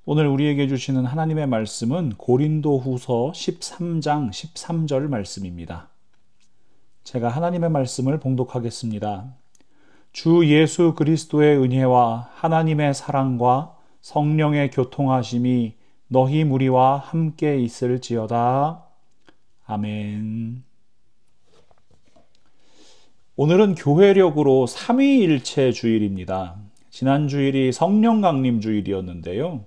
오늘 우리에게 주시는 하나님의 말씀은 고린도후서 13장 13절 말씀입니다. 제가 하나님의 말씀을 봉독하겠습니다. 주 예수 그리스도의 은혜와 하나님의 사랑과 성령의 교통하심이 너희 무리와 함께 있을지어다. 아멘. 오늘은 교회력으로 삼위일체 주일입니다. 지난 주일이 성령 강림 주일이었는데요.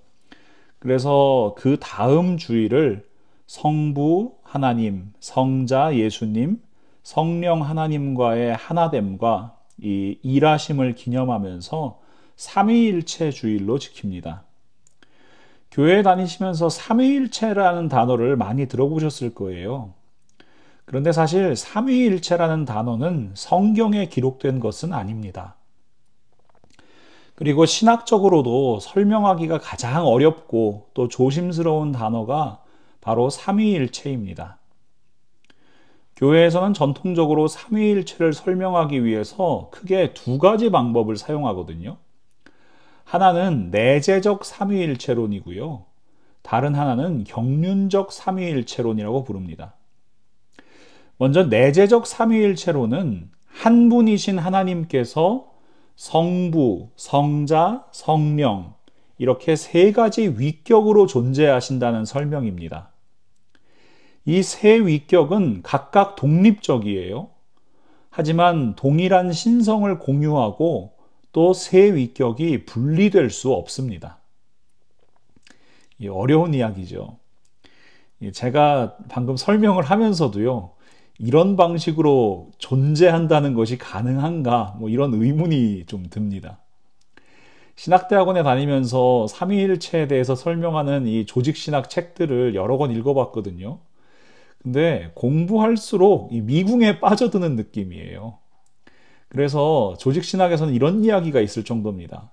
그래서 그 다음 주일을 성부 하나님, 성자 예수님, 성령 하나님과의 하나됨과 이 일하심을 기념하면서 삼위일체 주일로 지킵니다. 교회에 다니시면서 삼위일체라는 단어를 많이 들어보셨을 거예요. 그런데 사실 삼위일체라는 단어는 성경에 기록된 것은 아닙니다. 그리고 신학적으로도 설명하기가 가장 어렵고 또 조심스러운 단어가 바로 삼위일체입니다. 교회에서는 전통적으로 삼위일체를 설명하기 위해서 크게 두 가지 방법을 사용하거든요. 하나는 내재적 삼위일체론이고요. 다른 하나는 경륜적 삼위일체론이라고 부릅니다. 먼저 내재적 삼위일체론은 한 분이신 하나님께서 성부, 성자, 성령 이렇게 세 가지 위격으로 존재하신다는 설명입니다. 이 세 위격은 각각 독립적이에요. 하지만 동일한 신성을 공유하고 또 세 위격이 분리될 수 없습니다. 어려운 이야기죠. 제가 방금 설명을 하면서도요. 이런 방식으로 존재한다는 것이 가능한가? 이런 의문이 좀 듭니다. 신학대학원에 다니면서 삼위일체에 대해서 설명하는 이 조직신학 책들을 여러 권 읽어봤거든요. 근데 공부할수록 이 미궁에 빠져드는 느낌이에요. 그래서 조직신학에서는 이런 이야기가 있을 정도입니다.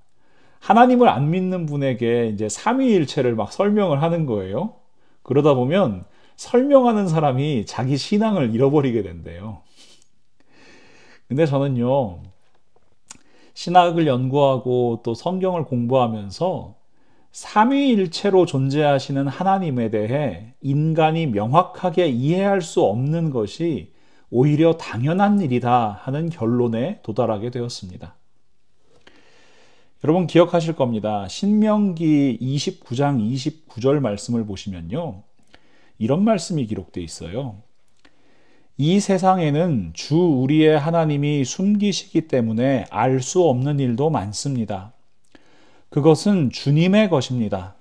하나님을 안 믿는 분에게 이제 삼위일체를 막 설명을 하는 거예요. 그러다 보면 설명하는 사람이 자기 신앙을 잃어버리게 된대요. 근데 저는요, 신학을 연구하고 또 성경을 공부하면서 삼위일체로 존재하시는 하나님에 대해 인간이 명확하게 이해할 수 없는 것이 오히려 당연한 일이다 하는 결론에 도달하게 되었습니다. 여러분 기억하실 겁니다. 신명기 29장 29절 말씀을 보시면요. 이런 말씀이 기록되어 있어요. 이 세상에는 주 우리의 하나님이 숨기시기 때문에 알 수 없는 일도 많습니다. 그것은 주님의 것입니다.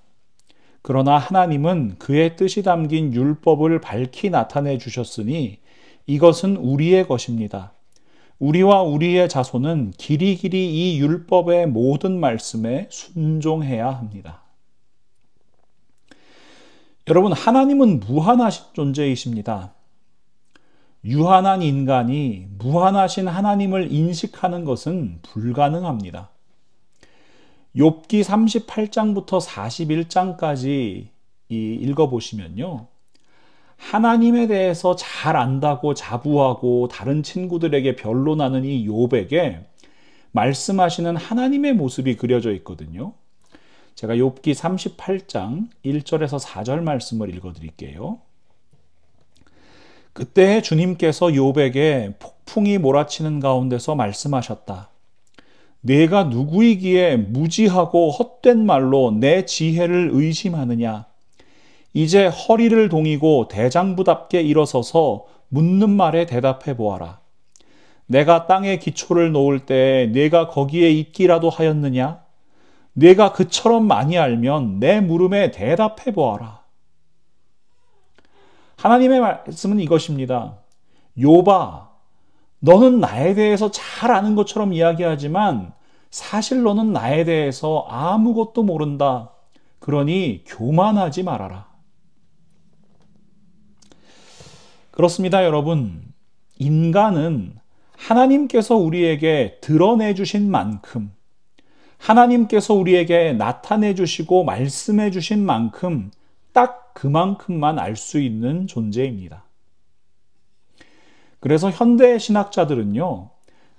그러나 하나님은 그의 뜻이 담긴 율법을 밝히 나타내 주셨으니 이것은 우리의 것입니다. 우리와 우리의 자손은 길이길이 이 율법의 모든 말씀에 순종해야 합니다. 여러분, 하나님은 무한하신 존재이십니다. 유한한 인간이 무한하신 하나님을 인식하는 것은 불가능합니다. 욥기 38장부터 41장까지 읽어보시면요. 하나님에 대해서 잘 안다고 자부하고 다른 친구들에게 변론하는 이 욥에게 말씀하시는 하나님의 모습이 그려져 있거든요. 제가 욥기 38장 1절에서 4절 말씀을 읽어드릴게요. 그때 주님께서 욥에게 폭풍이 몰아치는 가운데서 말씀하셨다. 내가 누구이기에 무지하고 헛된 말로 내 지혜를 의심하느냐. 이제 허리를 동이고 대장부답게 일어서서 묻는 말에 대답해 보아라. 내가 땅에 기초를 놓을 때 내가 거기에 있기라도 하였느냐? 내가 그처럼 많이 알면 내 물음에 대답해 보아라. 하나님의 말씀은 이것입니다. 욥아, 너는 나에 대해서 잘 아는 것처럼 이야기하지만 사실 너는 나에 대해서 아무것도 모른다. 그러니 교만하지 말아라. 그렇습니다, 여러분. 인간은 하나님께서 우리에게 드러내 주신 만큼, 하나님께서 우리에게 나타내 주시고 말씀해 주신 만큼 딱 그만큼만 알 수 있는 존재입니다. 그래서 현대 신학자들은요,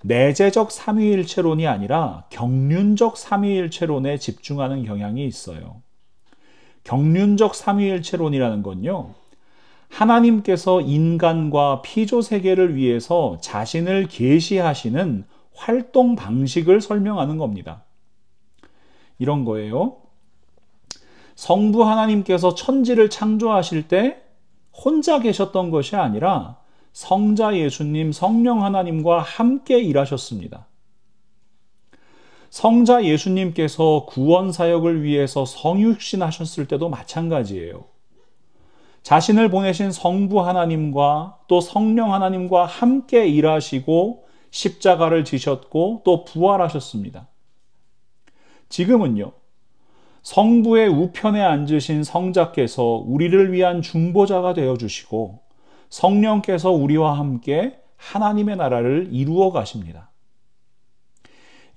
내재적 삼위일체론이 아니라 경륜적 삼위일체론에 집중하는 경향이 있어요. 경륜적 삼위일체론이라는 건요, 하나님께서 인간과 피조 세계를 위해서 자신을 계시하시는 활동 방식을 설명하는 겁니다. 이런 거예요. 성부 하나님께서 천지를 창조하실 때 혼자 계셨던 것이 아니라 성자 예수님, 성령 하나님과 함께 일하셨습니다. 성자 예수님께서 구원 사역을 위해서 성육신하셨을 때도 마찬가지예요. 자신을 보내신 성부 하나님과 또 성령 하나님과 함께 일하시고 십자가를 지셨고 또 부활하셨습니다. 지금은요, 성부의 우편에 앉으신 성자께서 우리를 위한 중보자가 되어주시고 성령께서 우리와 함께 하나님의 나라를 이루어 가십니다.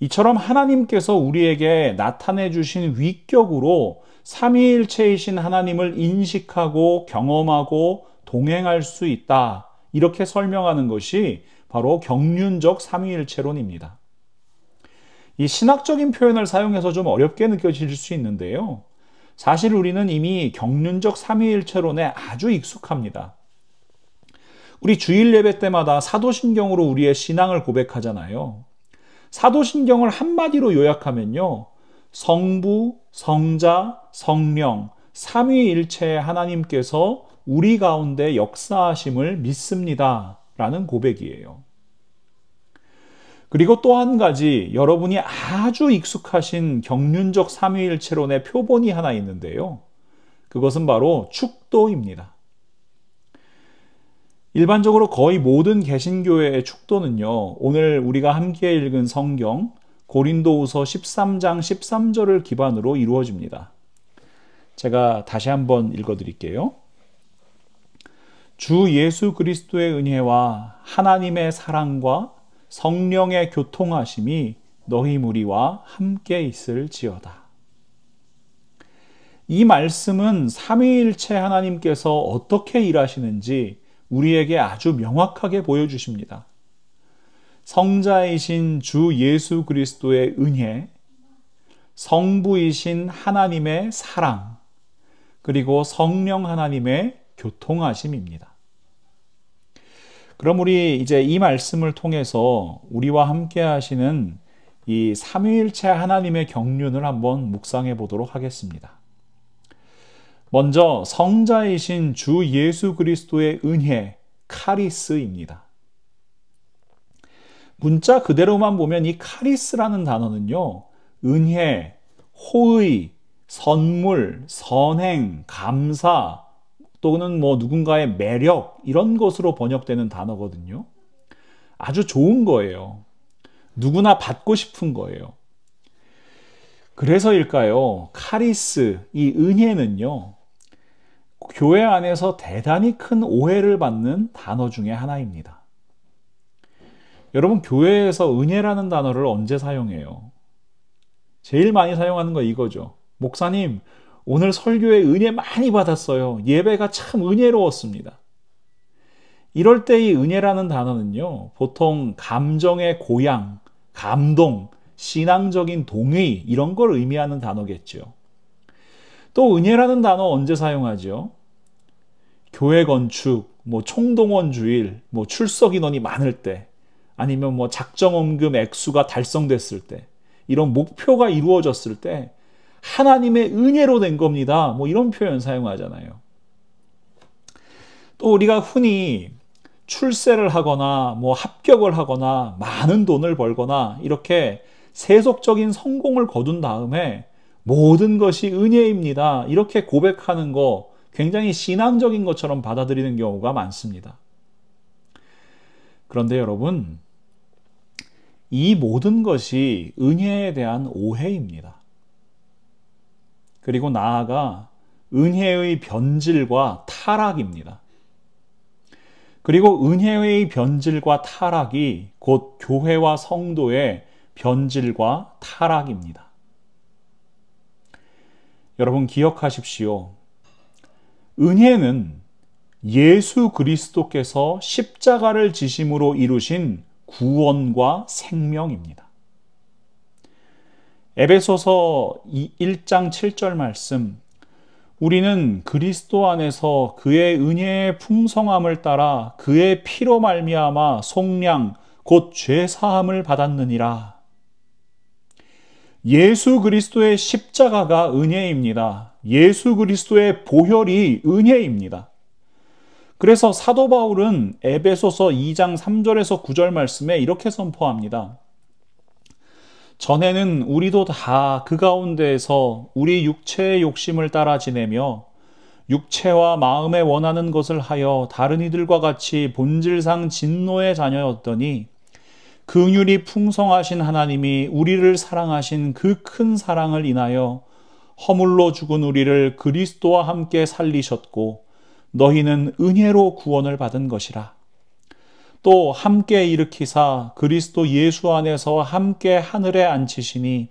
이처럼 하나님께서 우리에게 나타내 주신 위격으로 삼위일체이신 하나님을 인식하고 경험하고 동행할 수 있다. 이렇게 설명하는 것이 바로 경륜적 삼위일체론입니다. 이 신학적인 표현을 사용해서 좀 어렵게 느껴질 수 있는데요. 사실 우리는 이미 경륜적 삼위일체론에 아주 익숙합니다. 우리 주일 예배 때마다 사도신경으로 우리의 신앙을 고백하잖아요. 사도신경을 한마디로 요약하면요, 성부, 성자, 성령, 삼위일체의 하나님께서 우리 가운데 역사하심을 믿습니다 라는 고백이에요. 그리고 또 한 가지, 여러분이 아주 익숙하신 경륜적 삼위일체론의 표본이 하나 있는데요, 그것은 바로 축도입니다. 일반적으로 거의 모든 개신교회의 축도는요, 오늘 우리가 함께 읽은 성경 고린도후서 13장 13절을 기반으로 이루어집니다. 제가 다시 한번 읽어드릴게요. 주 예수 그리스도의 은혜와 하나님의 사랑과 성령의 교통하심이 너희 무리와 함께 있을지어다. 이 말씀은 삼위일체 하나님께서 어떻게 일하시는지 우리에게 아주 명확하게 보여주십니다. 성자이신 주 예수 그리스도의 은혜, 성부이신 하나님의 사랑, 그리고 성령 하나님의 교통하심입니다. 그럼 우리 이제 이 말씀을 통해서 우리와 함께 하시는 이 삼위일체 하나님의 경륜을 한번 묵상해 보도록 하겠습니다. 먼저 성자이신 주 예수 그리스도의 은혜, 카리스입니다. 문자 그대로만 보면 이 카리스라는 단어는요, 은혜, 호의, 선물, 선행, 감사, 또는 누군가의 매력, 이런 것으로 번역되는 단어거든요. 아주 좋은 거예요. 누구나 받고 싶은 거예요. 그래서일까요? 카리스, 이 은혜는요, 교회 안에서 대단히 큰 오해를 받는 단어 중에 하나입니다. 여러분, 교회에서 은혜라는 단어를 언제 사용해요? 제일 많이 사용하는 거 이거죠. 목사님, 오늘 설교에 은혜 많이 받았어요. 예배가 참 은혜로웠습니다. 이럴 때 이 은혜라는 단어는요, 보통 감정의 고양, 감동, 신앙적인 동의, 이런 걸 의미하는 단어겠죠. 또 은혜라는 단어 언제 사용하죠? 교회 건축, 총동원 주일, 출석 인원이 많을 때, 아니면 작정원금 액수가 달성됐을 때, 이런 목표가 이루어졌을 때 하나님의 은혜로 된 겁니다. 이런 표현 사용하잖아요. 또 우리가 흔히 출세를 하거나 합격을 하거나 많은 돈을 벌거나 이렇게 세속적인 성공을 거둔 다음에 모든 것이 은혜입니다. 이렇게 고백하는 거 굉장히 신앙적인 것처럼 받아들이는 경우가 많습니다. 그런데 여러분, 이 모든 것이 은혜에 대한 오해입니다. 그리고 나아가 은혜의 변질과 타락입니다. 그리고 은혜의 변질과 타락이 곧 교회와 성도의 변질과 타락입니다. 여러분 기억하십시오. 은혜는 예수 그리스도께서 십자가를 지심으로 이루신 구원과 생명입니다. 에베소서 1장 7절 말씀, 우리는 그리스도 안에서 그의 은혜의 풍성함을 따라 그의 피로 말미암아 속량 곧 죄 사함을 받았느니라. 예수 그리스도의 십자가가 은혜입니다. 예수 그리스도의 보혈이 은혜입니다. 그래서 사도 바울은 에베소서 2장 3절에서 9절 말씀에 이렇게 선포합니다. 전에는 우리도 다 그 가운데에서 우리 육체의 욕심을 따라 지내며 육체와 마음에 원하는 것을 하여 다른 이들과 같이 본질상 진노의 자녀였더니 긍휼이 풍성하신 하나님이 우리를 사랑하신 그 큰 사랑을 인하여 허물로 죽은 우리를 그리스도와 함께 살리셨고 너희는 은혜로 구원을 받은 것이라. 또 함께 일으키사 그리스도 예수 안에서 함께 하늘에 앉히시니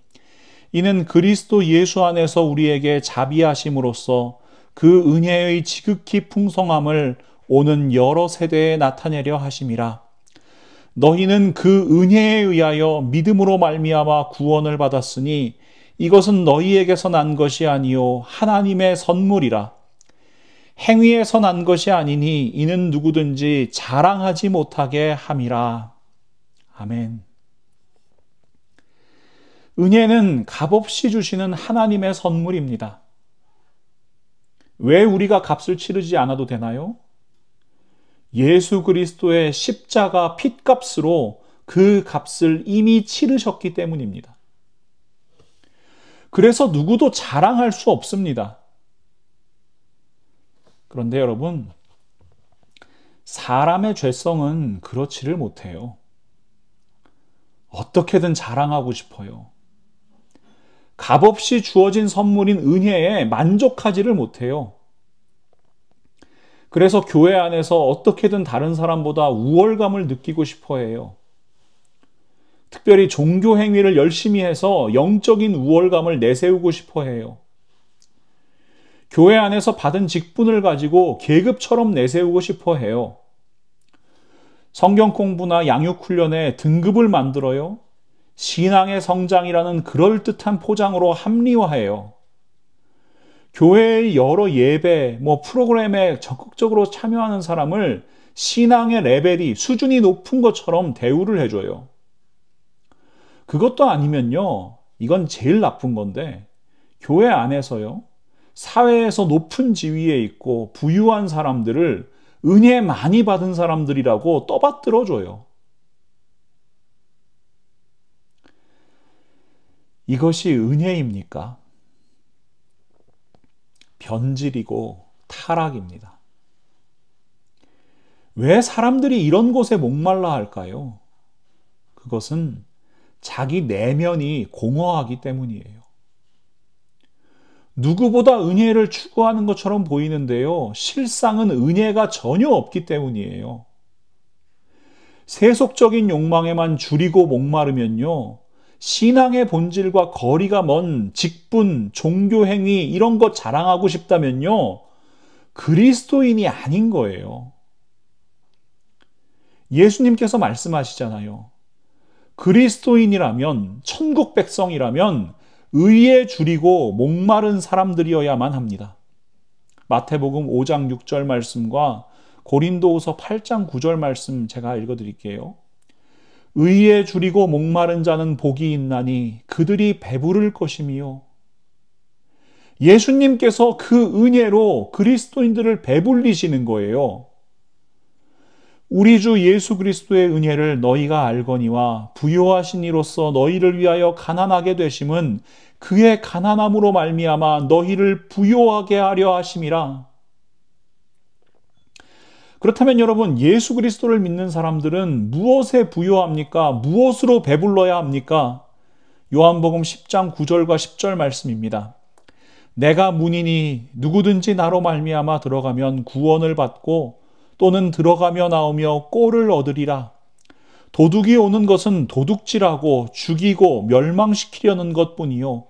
이는 그리스도 예수 안에서 우리에게 자비하심으로써 그 은혜의 지극히 풍성함을 오는 여러 세대에 나타내려 하심이라. 너희는 그 은혜에 의하여 믿음으로 말미암아 구원을 받았으니 이것은 너희에게서 난 것이 아니요 하나님의 선물이라. 행위에서 난 것이 아니니 이는 누구든지 자랑하지 못하게 함이라. 아멘. 은혜는 값없이 주시는 하나님의 선물입니다. 왜 우리가 값을 치르지 않아도 되나요? 예수 그리스도의 십자가 핏값으로 그 값을 이미 치르셨기 때문입니다. 그래서 누구도 자랑할 수 없습니다. 그런데 여러분, 사람의 죄성은 그렇지를 못해요. 어떻게든 자랑하고 싶어요. 값없이 주어진 선물인 은혜에 만족하지를 못해요. 그래서 교회 안에서 어떻게든 다른 사람보다 우월감을 느끼고 싶어 해요. 특별히 종교 행위를 열심히 해서 영적인 우월감을 내세우고 싶어 해요. 교회 안에서 받은 직분을 가지고 계급처럼 내세우고 싶어 해요. 성경 공부나 양육 훈련에 등급을 만들어요. 신앙의 성장이라는 그럴듯한 포장으로 합리화해요. 교회의 여러 예배, 프로그램에 적극적으로 참여하는 사람을 신앙의 레벨이, 수준이 높은 것처럼 대우를 해줘요. 그것도 아니면요, 이건 제일 나쁜 건데, 교회 안에서요, 사회에서 높은 지위에 있고 부유한 사람들을 은혜 많이 받은 사람들이라고 떠받들어줘요. 이것이 은혜입니까? 변질이고 타락입니다. 왜 사람들이 이런 곳에 목말라 할까요? 그것은 자기 내면이 공허하기 때문이에요. 누구보다 은혜를 추구하는 것처럼 보이는데요, 실상은 은혜가 전혀 없기 때문이에요. 세속적인 욕망에만 줄이고 목마르면요, 신앙의 본질과 거리가 먼 직분, 종교행위 이런 것 자랑하고 싶다면요, 그리스도인이 아닌 거예요. 예수님께서 말씀하시잖아요. 그리스도인이라면, 천국 백성이라면 의에 줄이고 목마른 사람들이어야만 합니다. 마태복음 5장 6절 말씀과 고린도후서 8장 9절 말씀 제가 읽어드릴게요. 의에 줄이고 목마른 자는 복이 있나니 그들이 배부를 것이미요. 예수님께서 그 은혜로 그리스도인들을 배불리시는 거예요. 우리 주 예수 그리스도의 은혜를 너희가 알거니와 부요하신 이로써 너희를 위하여 가난하게 되심은 그의 가난함으로 말미암아 너희를 부요하게 하려 하심이라. 그렇다면 여러분, 예수 그리스도를 믿는 사람들은 무엇에 부요합니까? 무엇으로 배불러야 합니까? 요한복음 10장 9절과 10절 말씀입니다. 내가 문이니 누구든지 나로 말미암아 들어가면 구원을 받고 또는 들어가며 나오며 꼴을 얻으리라. 도둑이 오는 것은 도둑질하고 죽이고 멸망시키려는 것뿐이요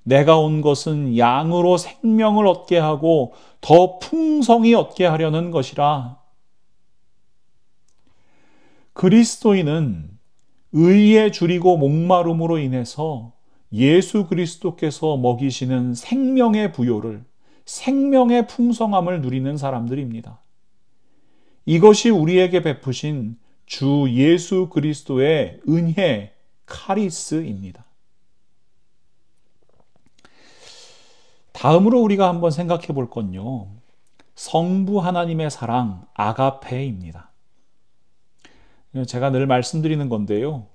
내가 온 것은 양으로 생명을 얻게 하고 더 풍성히 얻게 하려는 것이라. 그리스도인은 의에 줄이고 목마름으로 인해서 예수 그리스도께서 먹이시는 생명의 부요를, 생명의 풍성함을 누리는 사람들입니다. 이것이 우리에게 베푸신 주 예수 그리스도의 은혜, 카리스입니다. 다음으로 우리가 한번 생각해 볼 건요, 성부 하나님의 사랑, 아가페입니다. 제가 늘 말씀드리는 건데요,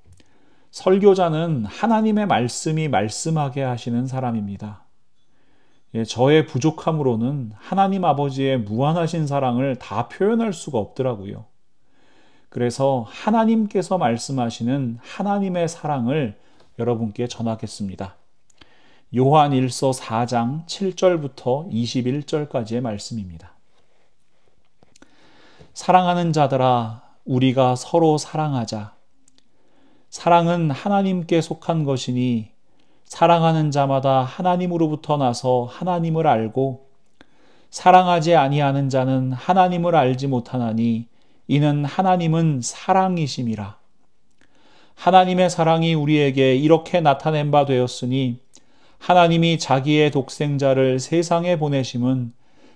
설교자는 하나님의 말씀이 말씀하게 하시는 사람입니다. 저의 부족함으로는 하나님 아버지의 무한하신 사랑을 다 표현할 수가 없더라고요. 그래서 하나님께서 말씀하시는 하나님의 사랑을 여러분께 전하겠습니다. 요한 1서 4장 7절부터 21절까지의 말씀입니다. 사랑하는 자들아, 우리가 서로 사랑하자. 사랑은 하나님께 속한 것이니 사랑하는 자마다 하나님으로부터 나서 하나님을 알고 사랑하지 아니하는 자는 하나님을 알지 못하나니 이는 하나님은 사랑이심이라. 하나님의 사랑이 우리에게 이렇게 나타낸 바 되었으니 하나님이 자기의 독생자를 세상에 보내심은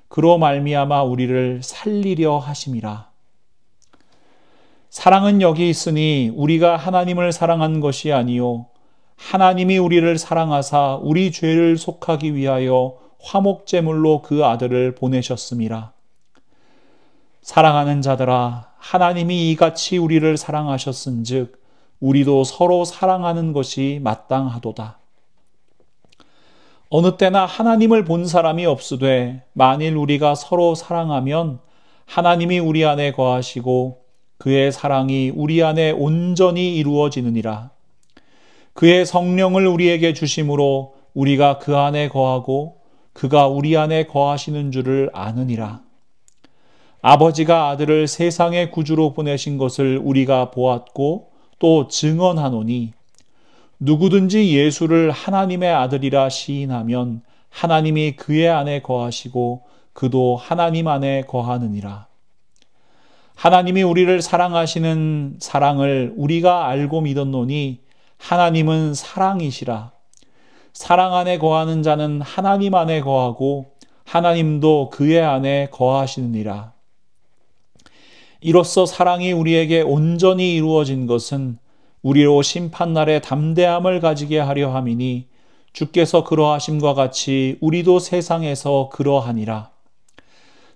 그로 말미암아 우리를 살리려 하심이라. 사랑은 여기 있으니 우리가 하나님을 사랑한 것이 아니요 하나님이 우리를 사랑하사 우리 죄를 속하기 위하여 화목제물로 그 아들을 보내셨음이라. 사랑하는 자들아, 하나님이 이같이 우리를 사랑하셨은즉 우리도 서로 사랑하는 것이 마땅하도다. 어느 때나 하나님을 본 사람이 없으되 만일 우리가 서로 사랑하면 하나님이 우리 안에 거하시고 그의 사랑이 우리 안에 온전히 이루어지느니라. 그의 성령을 우리에게 주심으로 우리가 그 안에 거하고 그가 우리 안에 거하시는 줄을 아느니라. 아버지가 아들을 세상의 구주로 보내신 것을 우리가 보았고 또 증언하노니 누구든지 예수를 하나님의 아들이라 시인하면 하나님이 그의 안에 거하시고 그도 하나님 안에 거하느니라. 하나님이 우리를 사랑하시는 사랑을 우리가 알고 믿었노니 하나님은 사랑이시라. 사랑 안에 거하는 자는 하나님 안에 거하고 하나님도 그의 안에 거하시느니라. 이로써 사랑이 우리에게 온전히 이루어진 것은 우리로 심판날에 담대함을 가지게 하려 함이니 주께서 그러하심과 같이 우리도 세상에서 그러하니라.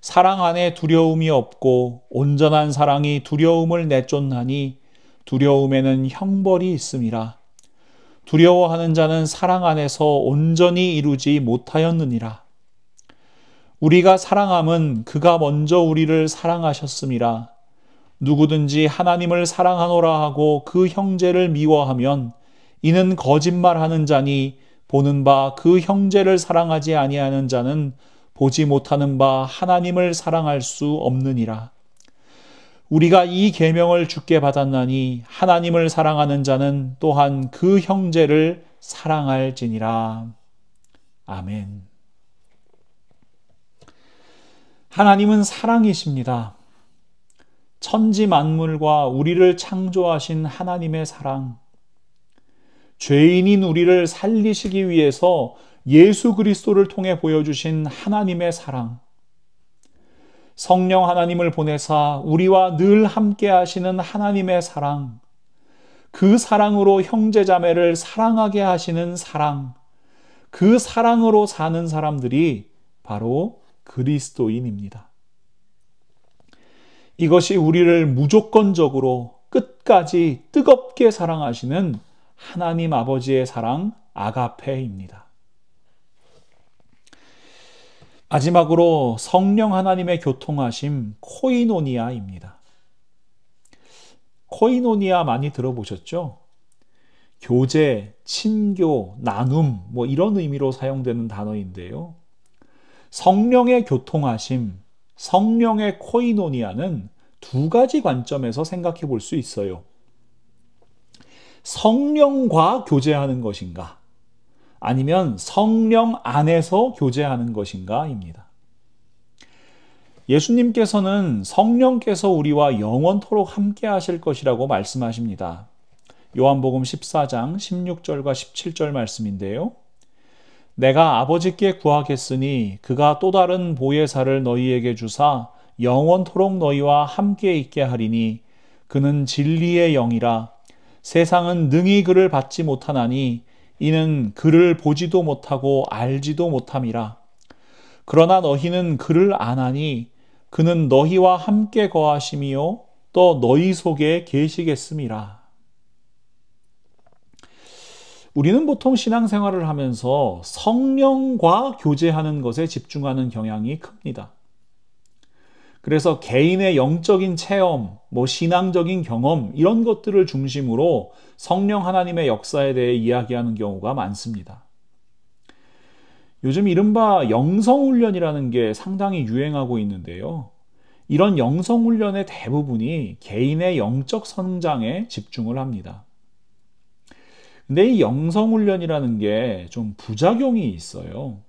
사랑 안에 두려움이 없고 온전한 사랑이 두려움을 내쫓나니 두려움에는 형벌이 있음이라. 두려워하는 자는 사랑 안에서 온전히 이루지 못하였느니라. 우리가 사랑함은 그가 먼저 우리를 사랑하셨음이라. 누구든지 하나님을 사랑하노라 하고 그 형제를 미워하면 이는 거짓말하는 자니 보는 바 그 형제를 사랑하지 아니하는 자는 보지 못하는 바 하나님을 사랑할 수 없느니라. 우리가 이 계명을 주께 받았나니 하나님을 사랑하는 자는 또한 그 형제를 사랑할지니라. 아멘. 하나님은 사랑이십니다. 천지 만물과 우리를 창조하신 하나님의 사랑, 죄인인 우리를 살리시기 위해서 예수 그리스도를 통해 보여주신 하나님의 사랑, 성령 하나님을 보내사 우리와 늘 함께 하시는 하나님의 사랑, 그 사랑으로 형제자매를 사랑하게 하시는 사랑, 그 사랑으로 사는 사람들이 바로 그리스도인입니다. 이것이 우리를 무조건적으로 끝까지 뜨겁게 사랑하시는 하나님 아버지의 사랑, 아가페입니다. 마지막으로 성령 하나님의 교통하심, 코이노니아입니다. 코이노니아 많이 들어보셨죠? 교제, 친교, 나눔, 이런 의미로 사용되는 단어인데요. 성령의 교통하심, 성령의 코이노니아는 두 가지 관점에서 생각해 볼 수 있어요. 성령과 교제하는 것인가? 아니면 성령 안에서 교제하는 것인가입니다. 예수님께서는 성령께서 우리와 영원토록 함께 하실 것이라고 말씀하십니다. 요한복음 14장 16절과 17절 말씀인데요. 내가 아버지께 구하겠으니 그가 또 다른 보혜사를 너희에게 주사 영원토록 너희와 함께 있게 하리니 그는 진리의 영이라. 세상은 능히 그를 받지 못하나니 이는 그를 보지도 못하고 알지도 못함이라. 그러나 너희는 그를 아나니 그는 너희와 함께 거하심이요 또 너희 속에 계시겠음이라. 우리는 보통 신앙생활을 하면서 성령과 교제하는 것에 집중하는 경향이 큽니다. 그래서 개인의 영적인 체험, 신앙적인 경험 이런 것들을 중심으로 성령 하나님의 역사에 대해 이야기하는 경우가 많습니다. 요즘 이른바 영성훈련이라는 게 상당히 유행하고 있는데요. 이런 영성훈련의 대부분이 개인의 영적 성장에 집중을 합니다. 근데 이 영성훈련이라는 게 좀 부작용이 있어요.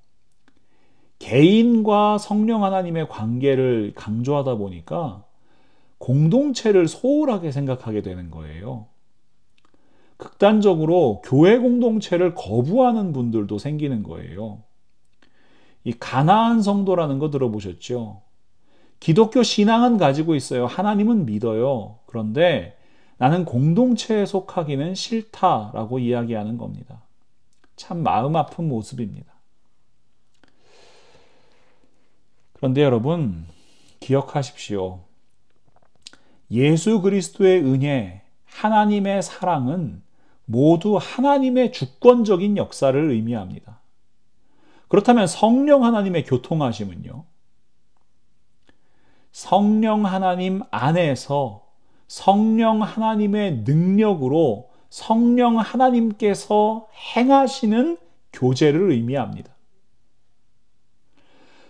개인과 성령 하나님의 관계를 강조하다 보니까 공동체를 소홀하게 생각하게 되는 거예요. 극단적으로 교회 공동체를 거부하는 분들도 생기는 거예요. 이 가나안 성도라는 거 들어보셨죠? 기독교 신앙은 가지고 있어요. 하나님은 믿어요. 그런데 나는 공동체에 속하기는 싫다라고 이야기하는 겁니다. 참 마음 아픈 모습입니다. 그런데 여러분, 기억하십시오. 예수 그리스도의 은혜, 하나님의 사랑은 모두 하나님의 주권적인 역사를 의미합니다. 그렇다면 성령 하나님의 교통하심은요? 성령 하나님 안에서 성령 하나님의 능력으로 성령 하나님께서 행하시는 교제를 의미합니다.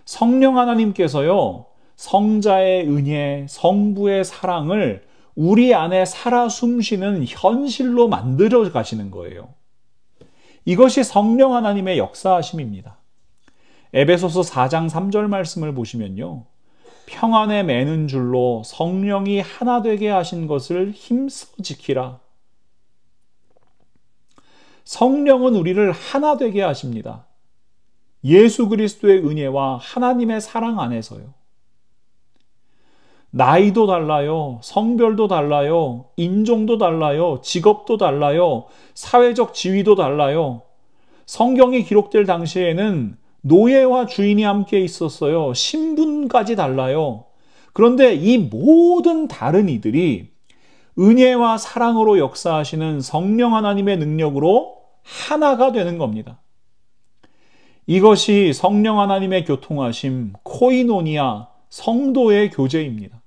성령 하나님께서요, 성자의 은혜, 성부의 사랑을 우리 안에 살아 숨쉬는 현실로 만들어 가시는 거예요. 이것이 성령 하나님의 역사하심입니다. 에베소서 4장 3절 말씀을 보시면요. 평안에 매는 줄로 성령이 하나 되게 하신 것을 힘써 지키라. 성령은 우리를 하나 되게 하십니다. 예수 그리스도의 은혜와 하나님의 사랑 안에서요. 나이도 달라요. 성별도 달라요. 인종도 달라요. 직업도 달라요. 사회적 지위도 달라요. 성경이 기록될 당시에는 노예와 주인이 함께 있었어요. 신분까지 달라요. 그런데 이 모든 다른 이들이 은혜와 사랑으로 역사하시는 성령 하나님의 능력으로 하나가 되는 겁니다. 이것이 성령 하나님의 교통하심, 코이노니아, 성도의 교제입니다.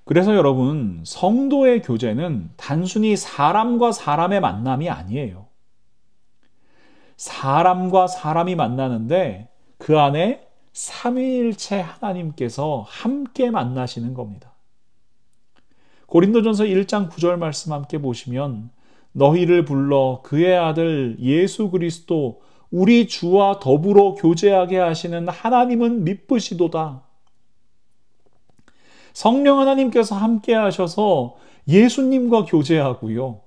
그래서 여러분, 성도의 교제는 단순히 사람과 사람의 만남이 아니에요. 사람과 사람이 만나는데 그 안에 삼위일체 하나님께서 함께 만나시는 겁니다. 고린도전서 1장 9절 말씀 함께 보시면 너희를 불러 그의 아들 예수 그리스도 우리 주와 더불어 교제하게 하시는 하나님은 미쁘시도다. 성령 하나님께서 함께 하셔서 예수님과 교제하고요.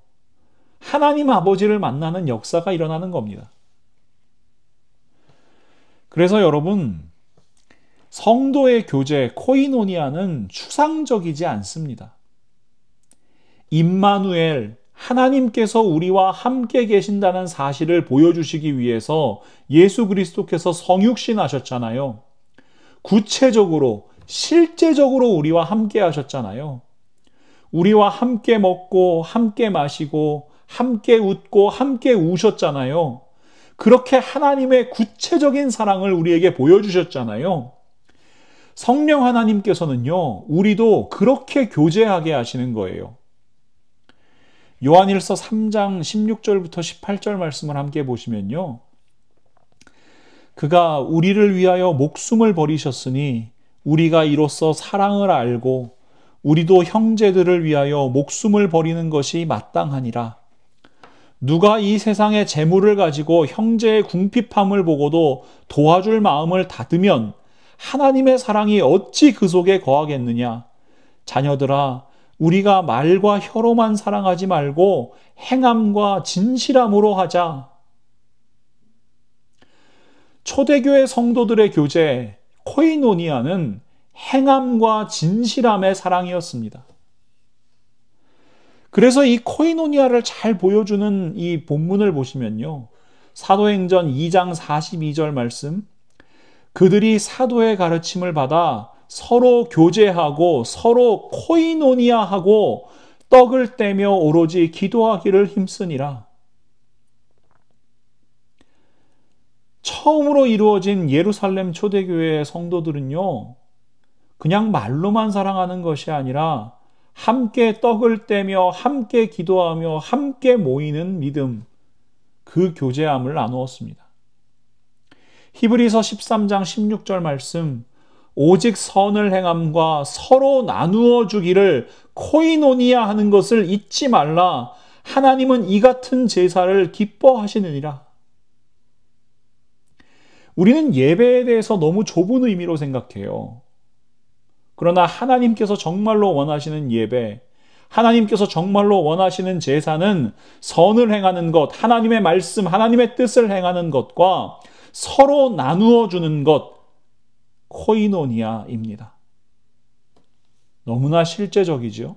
하나님 아버지를 만나는 역사가 일어나는 겁니다. 그래서 여러분, 성도의 교제, 코이노니아는 추상적이지 않습니다. 임마누엘, 하나님께서 우리와 함께 계신다는 사실을 보여주시기 위해서 예수 그리스도께서 성육신 하셨잖아요. 구체적으로, 실제적으로 우리와 함께 하셨잖아요. 우리와 함께 먹고, 함께 마시고, 함께 웃고, 함께 우셨잖아요. 그렇게 하나님의 구체적인 사랑을 우리에게 보여주셨잖아요. 성령 하나님께서는요, 우리도 그렇게 교제하게 하시는 거예요. 요한일서 3장 16절부터 18절 말씀을 함께 보시면요. 그가 우리를 위하여 목숨을 버리셨으니 우리가 이로써 사랑을 알고 우리도 형제들을 위하여 목숨을 버리는 것이 마땅하니라. 누가 이 세상의 재물을 가지고 형제의 궁핍함을 보고도 도와줄 마음을 닫으면 하나님의 사랑이 어찌 그 속에 거하겠느냐. 자녀들아, 우리가 말과 혀로만 사랑하지 말고 행함과 진실함으로 하자. 초대교회 성도들의 교제 코이노니아는 행함과 진실함의 사랑이었습니다. 그래서 이 코이노니아를 잘 보여주는 이 본문을 보시면요, 사도행전 2장 42절 말씀, 그들이 사도의 가르침을 받아 서로 교제하고 서로 코이노니아하고 떡을 떼며 오로지 기도하기를 힘쓰니라. 처음으로 이루어진 예루살렘 초대교회의 성도들은요, 그냥 말로만 사랑하는 것이 아니라 함께 떡을 떼며 함께 기도하며 함께 모이는 믿음, 그 교제함을 나누었습니다. 히브리서 13장 16절 말씀, 오직 선을 행함과 서로 나누어 주기를 코이노니아 하는 것을 잊지 말라. 하나님은 이 같은 제사를 기뻐하시느니라. 우리는 예배에 대해서 너무 좁은 의미로 생각해요. 그러나 하나님께서 정말로 원하시는 예배, 하나님께서 정말로 원하시는 제사는 선을 행하는 것, 하나님의 말씀, 하나님의 뜻을 행하는 것과 서로 나누어 주는 것, 코이노니아입니다. 너무나 실제적이죠.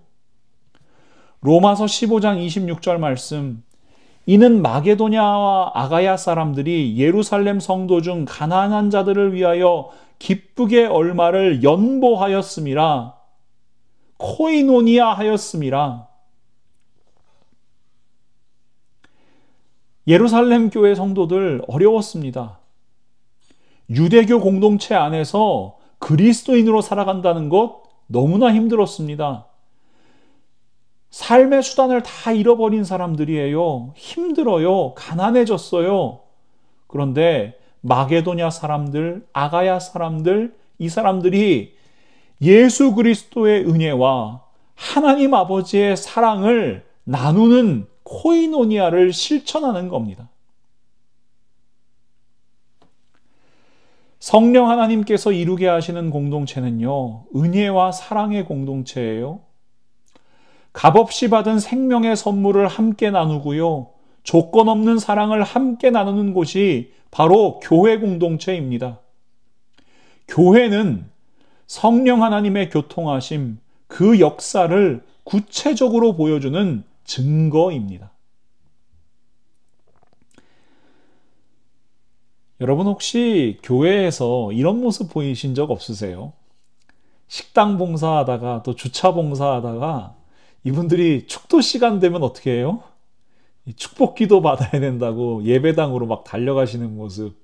로마서 15장 26절 말씀, 이는 마게도냐와 아가야 사람들이 예루살렘 성도 중 가난한 자들을 위하여 기쁘게 얼마를 연보하였음이라. 코이노니아 하였음이라. 예루살렘 교회 성도들 어려웠습니다. 유대교 공동체 안에서 그리스도인으로 살아간다는 것 너무나 힘들었습니다. 삶의 수단을 다 잃어버린 사람들이에요. 힘들어요. 가난해졌어요. 그런데 마게도냐 사람들, 아가야 사람들, 이 사람들이 예수 그리스도의 은혜와 하나님 아버지의 사랑을 나누는 코이노니아를 실천하는 겁니다. 성령 하나님께서 이루게 하시는 공동체는요, 은혜와 사랑의 공동체예요. 값없이 받은 생명의 선물을 함께 나누고요, 조건 없는 사랑을 함께 나누는 곳이 바로 교회 공동체입니다. 교회는 성령 하나님의 교통하심, 그 역사를 구체적으로 보여주는 증거입니다. 여러분 혹시 교회에서 이런 모습 보이신 적 없으세요? 식당 봉사하다가 또 주차 봉사하다가 이분들이 축도 시간 되면 어떻게 해요? 축복 기도 받아야 된다고 예배당으로 막 달려가시는 모습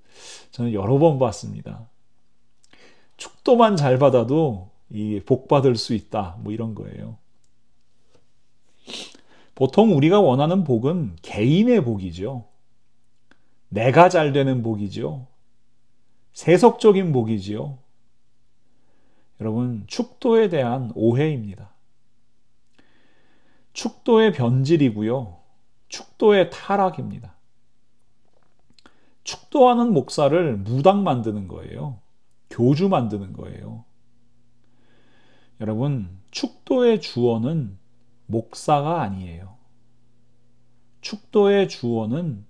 저는 여러 번 봤습니다. 축도만 잘 받아도 복 받을 수 있다, 뭐 이런 거예요. 보통 우리가 원하는 복은 개인의 복이죠. 내가 잘 되는 복이죠. 세속적인 복이지요. 여러분, 축도에 대한 오해입니다. 축도의 변질이고요. 축도의 타락입니다. 축도하는 목사를 무당 만드는 거예요. 교주 만드는 거예요. 여러분, 축도의 주어는 목사가 아니에요. 축도의 주어는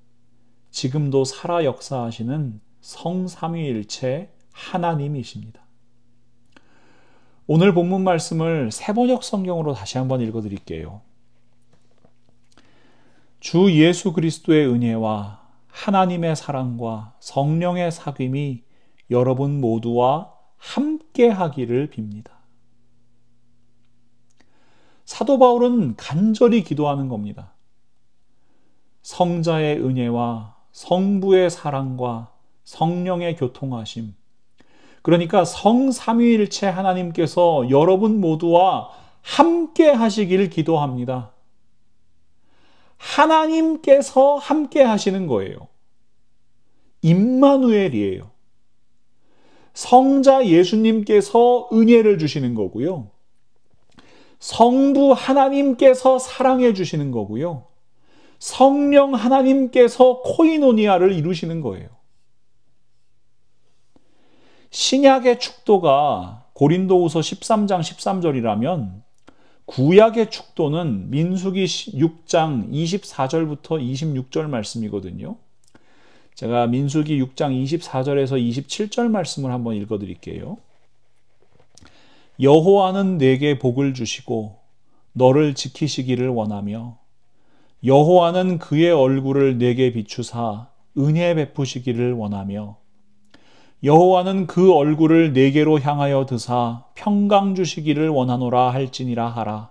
지금도 살아 역사하시는 성삼위일체 하나님이십니다. 오늘 본문 말씀을 새번역 성경으로 다시 한번 읽어드릴게요. 주 예수 그리스도의 은혜와 하나님의 사랑과 성령의 사귐이 여러분 모두와 함께 하기를 빕니다. 사도 바울은 간절히 기도하는 겁니다. 성자의 은혜와 성부의 사랑과 성령의 교통하심, 그러니까 성삼위일체 하나님께서 여러분 모두와 함께 하시길 기도합니다. 하나님께서 함께 하시는 거예요. 임마누엘이에요. 성자 예수님께서 은혜를 주시는 거고요. 성부 하나님께서 사랑해 주시는 거고요. 성령 하나님께서 코이노니아를 이루시는 거예요. 신약의 축도가 고린도후서 13장 13절이라면 구약의 축도는 민수기 6장 24절부터 26절 말씀이거든요. 제가 민수기 6장 24절에서 27절 말씀을 한번 읽어드릴게요. 여호와는 내게 복을 주시고 너를 지키시기를 원하며 여호와는 그의 얼굴을 내게 비추사 은혜 베푸시기를 원하며 여호와는 그 얼굴을 내게로 향하여 드사 평강 주시기를 원하노라 할지니라 하라.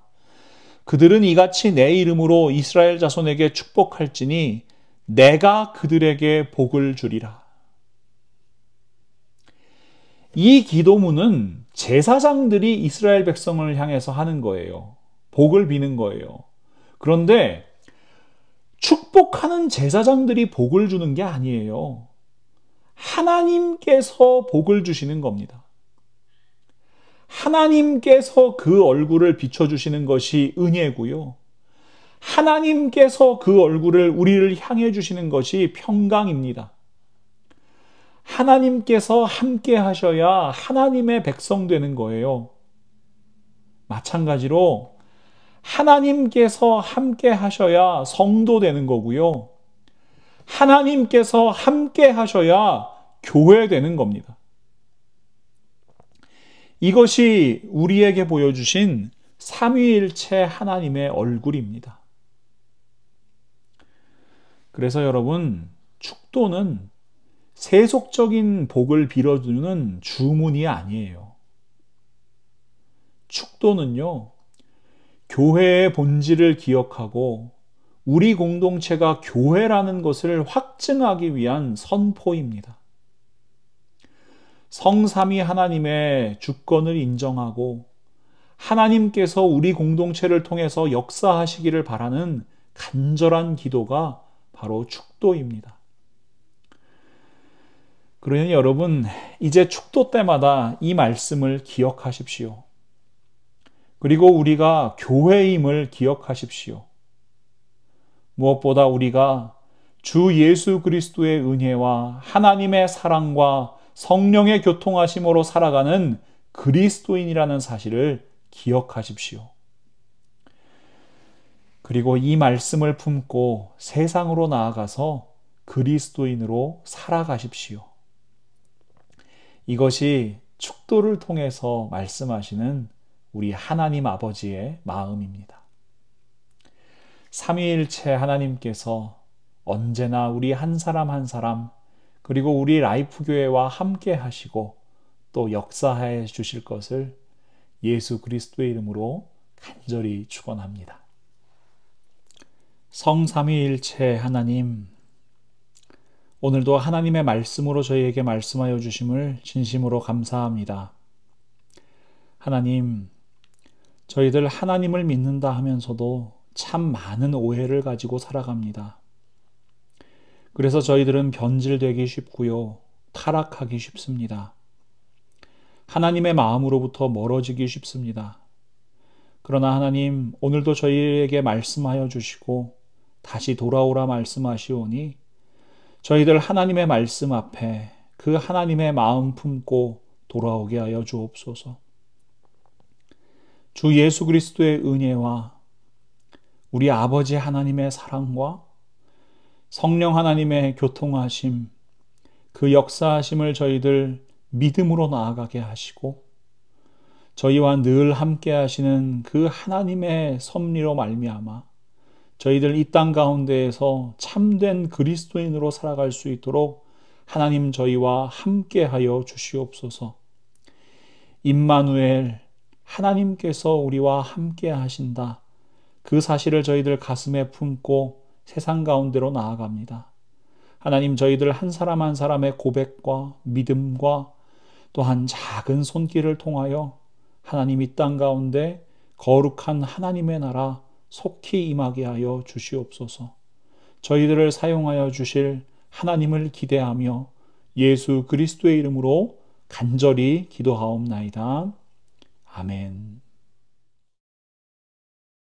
그들은 이같이 내 이름으로 이스라엘 자손에게 축복할지니 내가 그들에게 복을 주리라. 이 기도문은 제사장들이 이스라엘 백성을 향해서 하는 거예요. 복을 비는 거예요. 그런데 축복하는 제사장들이 복을 주는 게 아니에요. 하나님께서 복을 주시는 겁니다. 하나님께서 그 얼굴을 비춰주시는 것이 은혜고요. 하나님께서 그 얼굴을 우리를 향해 주시는 것이 평강입니다. 하나님께서 함께 하셔야 하나님의 백성 되는 거예요. 마찬가지로 하나님께서 함께 하셔야 성도 되는 거고요. 하나님께서 함께 하셔야 교회 되는 겁니다. 이것이 우리에게 보여주신 삼위일체 하나님의 얼굴입니다. 그래서 여러분, 축도는 세속적인 복을 빌어주는 주문이 아니에요. 축도는요, 교회의 본질을 기억하고 우리 공동체가 교회라는 것을 확증하기 위한 선포입니다. 성삼위 하나님의 주권을 인정하고 하나님께서 우리 공동체를 통해서 역사하시기를 바라는 간절한 기도가 바로 축도입니다. 그러니 여러분, 이제 축도 때마다 이 말씀을 기억하십시오. 그리고 우리가 교회임을 기억하십시오. 무엇보다 우리가 주 예수 그리스도의 은혜와 하나님의 사랑과 성령의 교통하심으로 살아가는 그리스도인이라는 사실을 기억하십시오. 그리고 이 말씀을 품고 세상으로 나아가서 그리스도인으로 살아가십시오. 이것이 축도를 통해서 말씀하시는 우리 하나님 아버지의 마음입니다. 삼위일체 하나님께서 언제나 우리 한 사람 한 사람 그리고 우리 라이프 교회와 함께 하시고 또 역사해 주실 것을 예수 그리스도의 이름으로 간절히 축원합니다. 성삼위일체 하나님, 오늘도 하나님의 말씀으로 저희에게 말씀하여 주심을 진심으로 감사합니다. 하나님, 저희들 하나님을 믿는다 하면서도 참 많은 오해를 가지고 살아갑니다. 그래서 저희들은 변질되기 쉽고요, 타락하기 쉽습니다. 하나님의 마음으로부터 멀어지기 쉽습니다. 그러나 하나님, 오늘도 저희에게 말씀하여 주시고 다시 돌아오라 말씀하시오니 저희들 하나님의 말씀 앞에 그 하나님의 마음 품고 돌아오게 하여 주옵소서. 주 예수 그리스도의 은혜와 우리 아버지 하나님의 사랑과 성령 하나님의 교통하심, 그 역사하심을 저희들 믿음으로 나아가게 하시고 저희와 늘 함께 하시는 그 하나님의 섭리로 말미암아 저희들 이 땅 가운데에서 참된 그리스도인으로 살아갈 수 있도록 하나님 저희와 함께 하여 주시옵소서. 임마누엘, 하나님께서 우리와 함께 하신다. 그 사실을 저희들 가슴에 품고 세상 가운데로 나아갑니다. 하나님, 저희들 한 사람 한 사람의 고백과 믿음과 또한 작은 손길을 통하여 하나님 이 땅 가운데 거룩한 하나님의 나라 속히 임하게 하여 주시옵소서. 저희들을 사용하여 주실 하나님을 기대하며 예수 그리스도의 이름으로 간절히 기도하옵나이다. 아멘.